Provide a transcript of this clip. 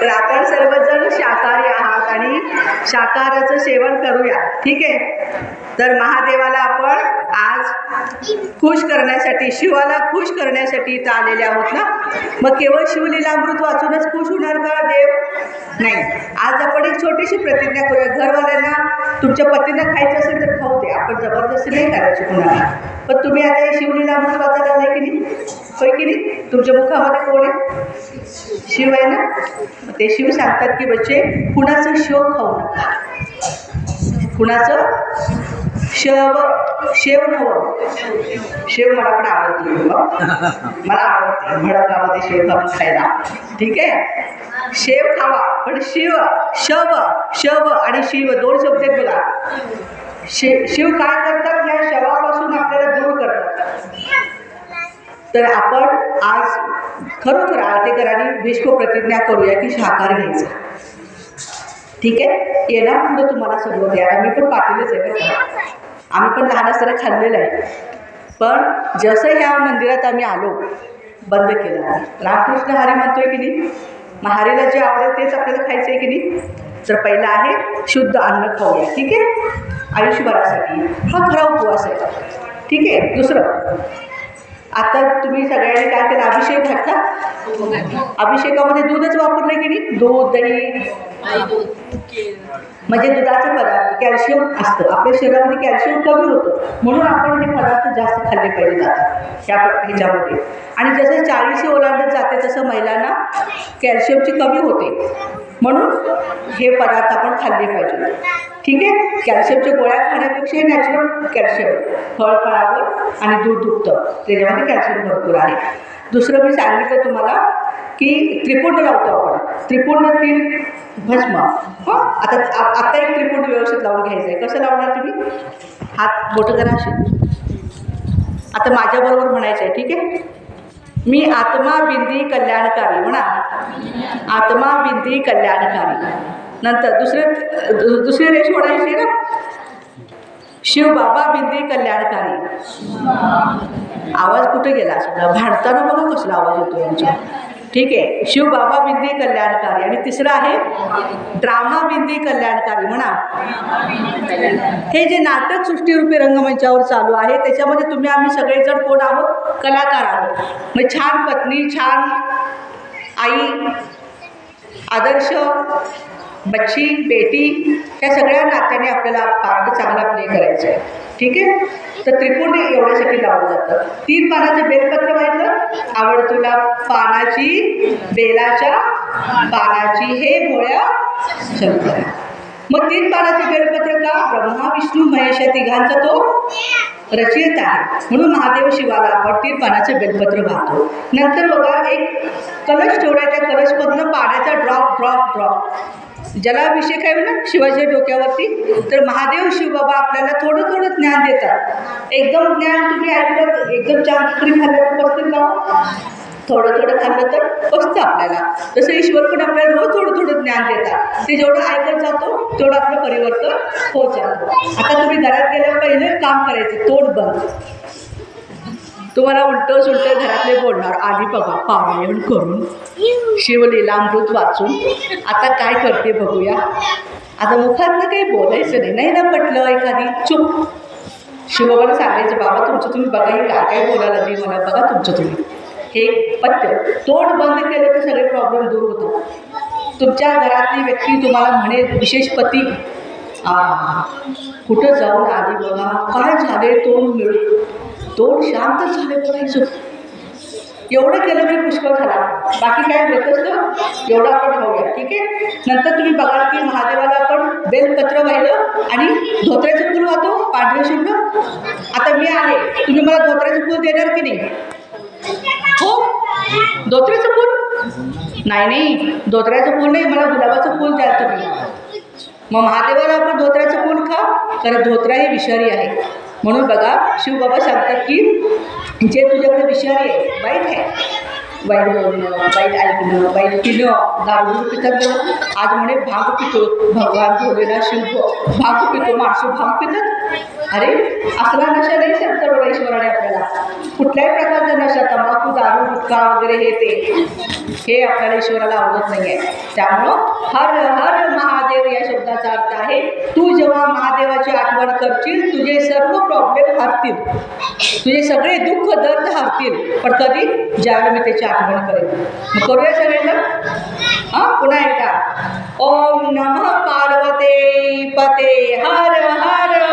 तर आपण सर्वजण शाकाहारी आहात आणि शाकाहाराचं सेवन करूया, ठीक आहे. तर महादेवाला आपण आज खुश करण्यासाठी, शिवाला खुश करण्यासाठी इथं आलेले आहोत ना. मग केवळ शिवलीलामृत वाचूनच खुश होणार का देव? नाही. आज आपण एक छोटीशी प्रतिज्ञा करूया. घरवाल्यांना तुमच्या पतींना खायचं असेल तर खाऊ दे, आपण जबरदस्ती नाही करायची कुणाला. पण तुम्ही आता हे शिवलीलामृत वाचायला नाही की नाही, होय की नाही? तुमच्या मुखामध्ये कोण आहे? शिव आहे ना. ते शिव सांगतात की बच्चे, कुणाचं शव खाऊ नका. कुणाचं शेव नवं. शेव मला पण आवडते, मला आवडते भडकामध्ये शेव खाऊन खायला, ठीक आहे. शेव खावा, पण शिव, शव आणि शिव दोन शब्द आहेत बघा. शिव काय करतात? या शवापासून आपल्याला दूर करतात. तर आपण आज खरोखर आरतेकरांनी भीष्म प्रतिज्ञा करूया की शाकाहारी घ्यायचं, ठीक आहे. येणार पुढे तुम्हाला सगळं द्यायला. मी पण पाटीलच आहे बरं, आम्ही पण लहान असताना खाल्लेलं आहे. पण जसं ह्या मंदिरात आम्ही आलो, बंद केलं. रामकृष्ण हरी म्हणतोय की नाही, मग हरीला जे आवडेल तेच आपल्याला खायचं आहे की नाही. तर पहिलं आहे शुद्ध अन्न खाऊया, ठीक आहे, आयुष्यभरासाठी. हा खरा उपवास आहे, ठीक आहे. दुसरं, आता तुम्ही सगळ्यांनी काय केलं? अभिषेक घातला. अभिषेकामध्ये दूधच वापरलं की नाही. दूध, दही, म्हणजे दुधाचे पदार्थ, कॅल्शियम असतं आपल्या शरीरामध्ये, कॅल्शियम कमी होतं म्हणून आपण हे पदार्थ जास्त खाल्ले पाहिजे ह्याच्यामध्ये. आणि जसं 40 ओलांडत जाते तसं महिलांना कॅल्शियमची कमी होते, म्हणून हे पदार्थ आपण खाल्ले पाहिजे, ठीक आहे. कॅल्शियमच्या गोळ्या खाण्यापेक्षा नॅचरल कॅल्शियम फळफळावर आणि दूध दुभतं, त्याच्यामध्ये कॅल्शियम भरपूर आहे. दुसरं मी सांगितलं तुम्हाला की त्रिपुंड लावतो आपण. त्रिपुंड 3 भस्म. हो, आता एक त्रिपुंड व्यवस्थित लावून घ्यायचं आहे. कसं लावणार तुम्ही? हात बोटं करा असे. आता माझ्याबरोबर म्हणायचं आहे, ठीक आहे. मी आत्मा बिंदी कल्याणकारी म्हणा. आत्मा बिंदी कल्याणकारी. नंतर दुसरी रेष ओढायची ना. शिव बाबा बिंदी कल्याणकारी. आवाज कुठे गेला? सगळं भांडताना बघा कसला आवाज येतो यांचा, ठीक आहे. शिव बाबा बिंदी कल्याणकारी. आणि तिसरं आहे ड्रामा बिंदी कल्याणकारी म्हणा. हे जे नाटक सृष्टीरूपी रंगमंचावर चालू आहे त्याच्यामध्ये तुम्ही आम्ही सगळेजण कोण आहोत? कलाकार आहोत. मग छान पत्नी, छान आई, आदर्श बच्ची, बेटी, ह्या सगळ्या नात्याने आपल्याला पार्ट चांगला प्ले करायचा आहे, ठीक आहे. तर त्रिपुंड एवढ्यासाठी लावलं जातं. 3 पानाचं बेलपत्र व्हायचं. आवड तुला पानाची, बेलाच्या पानाची, हे भोळ्या शंकर. मग 3 पानाचं बेलपत्र का? ब्रह्मा विष्णू महेश या तिघांचा तो रचयिता आहे, म्हणून महादेव शिवाला आपण 3 पानाचं बेलपत्र वाहतो. नंतर बघा एक कलश ठेवला, त्या कलशमधनं पाण्याचा ड्रॉप ड्रॉप ड्रॉप जलाभिषेक आहे ना शिवाच्या डोक्यावरती. तर महादेव शिवबाबा आपल्याला थोडं थोडं ज्ञान देतात. एकदम ज्ञान तुम्ही ऐकलं, एकदम चांगली खाल्लं तर पसतील का? थोडं थोडं खाल्लं तर पसतं आपल्याला. तसं ईश्वर पण आपल्याला रोज थोडं थोडं ज्ञान देतात. ते जेवढं ऐकत जातो तेवढं आपलं परिवर्तन होत जातं. आता तुम्ही घरात गेल्यावर पहिलं काम करायचं, तोंड बंद. तुम्हाला उलटं सुलटं घरातले बोलणार. आधी बघा पारायण करून, शिवलीलामृत वाचून, आता काय करते बघूया. आता मुखातनं काही बोलायचं नाही, नाही ना पटलं एखादी चूप. शिवबाबाला सांगायचं, बाबा तुमचं तुम्ही बघा, हे काय काय बोलायला लागली मला, बघा तुमचं तुम्ही. हे पथ्य. तोंड बंद केलं तर सगळे प्रॉब्लेम दूर होतात. तुमच्या घरातली व्यक्ती तुम्हाला म्हणेल, विशेष पती, कुठं जाऊन आधी बघा, काय झाले, तोंड मिळून, तोंड शांत झाले बघायचं. एवढं केलं मी पुष्कळ झाला. बाकी काय होतच ना, एवढं आपण खाऊया, ठीक आहे. नंतर तुम्ही बघाल की महादेवाला आपण बेलपत्र वाहिलं आणि धोत्र्याचं फूल वाहतो, पांढरे शुभ्र. आता मी आले, तुम्ही मला धोत्र्याचं फूल देणार की नाही? हो, धोत्र्याचं फूल नाही, धोत्र्याचं फूल नाही, मला गुलाबाचं फूल द्या तुम्ही. मग महादेवाला आपण धोत्र्याचं फूल खा, कारण धोत्रा ही विषारी आहे. म्हणून बघा शिवबाबा सांगतात की जे तुझ्याकडे विषारी आहे, वाईट आहे, वाईट बोलणं, वाईट ऐकणं, वाईट पिणं, दारू पितात बघा. आज म्हणे भांग पितो भगवान भोलेनाथ शिव भांग पितो, माणसं भांग पितात. अरे असला नशा नाही सांगता डोळेश्वराने आपल्याला. कुठल्याही प्रकारचा नशा, तंबाखू, दारू, गुटखा वगैरे हे आपल्याला ईश्वराला आवडत नाही आहे. त्यामुळं हर हर महादेव या शब्दाचा अर्थ आहे, तू जेव्हा महादेवाची आठवण करशील तुझे सर्व प्रॉब्लेम हरतील, तुझे सगळे दुःख दर्द हरतील. पण कधी? ज्यावेळी मी त्याची आठवण करेन. मग करूया सगळ्यांना. पुन्हा एकदा ओम नमः पार्वते पते हर हर